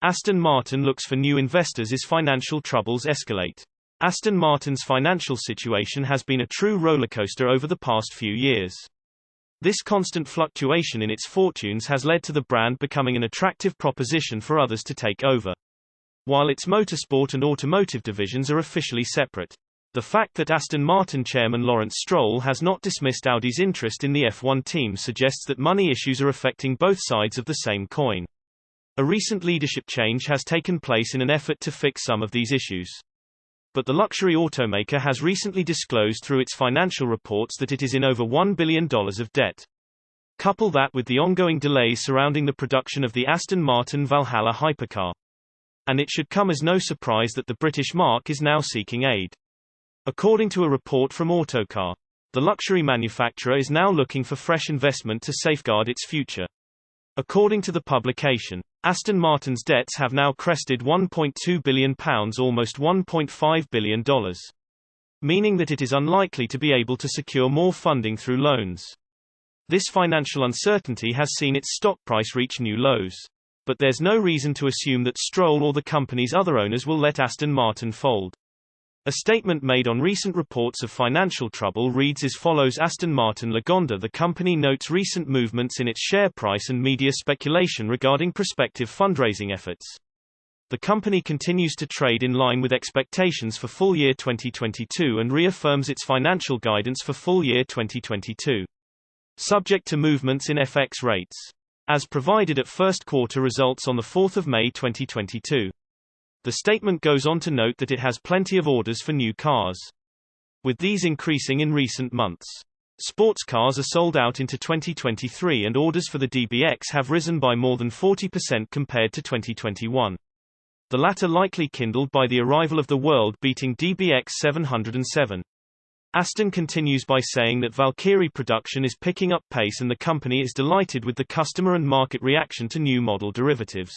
Aston Martin looks for new investors as financial troubles escalate. Aston Martin's financial situation has been a true rollercoaster over the past few years. This constant fluctuation in its fortunes has led to the brand becoming an attractive proposition for others to take over. While its motorsport and automotive divisions are officially separate, the fact that Aston Martin chairman Lawrence Stroll has not dismissed Audi's interest in the F1 team suggests that money issues are affecting both sides of the same coin. A recent leadership change has taken place in an effort to fix some of these issues. But the luxury automaker has recently disclosed through its financial reports that it is in over $1 billion of debt. Couple that with the ongoing delays surrounding the production of the Aston Martin Valhalla hypercar, and it should come as no surprise that the British marque is now seeking aid. According to a report from Autocar, the luxury manufacturer is now looking for fresh investment to safeguard its future. According to the publication, Aston Martin's debts have now crested £1.2 billion, almost $1.5 billion, meaning that it is unlikely to be able to secure more funding through loans. This financial uncertainty has seen its stock price reach new lows. But there's no reason to assume that Stroll or the company's other owners will let Aston Martin fold. A statement made on recent reports of financial trouble reads as follows: Aston Martin Lagonda. The company notes recent movements in its share price and media speculation regarding prospective fundraising efforts. The company continues to trade in line with expectations for full year 2022 and reaffirms its financial guidance for full year 2022. Subject to movements in FX rates. As provided at first quarter results on 4 May 2022. The statement goes on to note that it has plenty of orders for new cars, with these increasing in recent months. Sports cars are sold out into 2023 and orders for the DBX have risen by more than 40% compared to 2021. The latter likely kindled by the arrival of the world-beating DBX 707. Aston continues by saying that Valkyrie production is picking up pace and the company is delighted with the customer and market reaction to new model derivatives.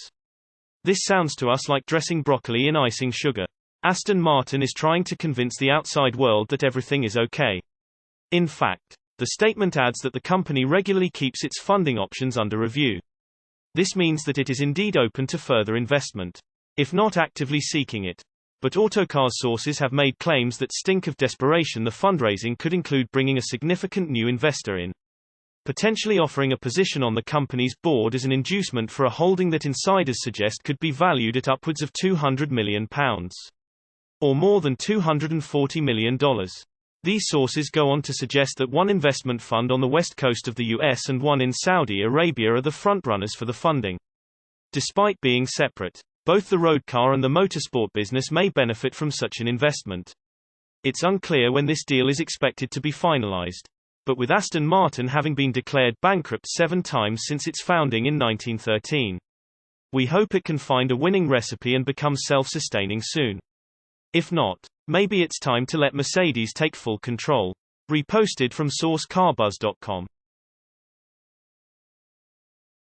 This sounds to us like dressing broccoli in icing sugar. Aston Martin is trying to convince the outside world that everything is okay. In fact, the statement adds that the company regularly keeps its funding options under review. This means that it is indeed open to further investment, if not actively seeking it. But Autocar's sources have made claims that stink of desperation the fundraising could include bringing a significant new investor in, potentially offering a position on the company's board as an inducement for a holding that insiders suggest could be valued at upwards of £200 million. Or more than $240 million. These sources go on to suggest that one investment fund on the west coast of the US and one in Saudi Arabia are the frontrunners for the funding. Despite being separate, both the road car and the motorsport business may benefit from such an investment. It's unclear when this deal is expected to be finalized. But with Aston Martin having been declared bankrupt 7 times since its founding in 1913, we hope it can find a winning recipe and become self-sustaining soon. If not, maybe it's time to let Mercedes take full control. Reposted from source carbuzz.com.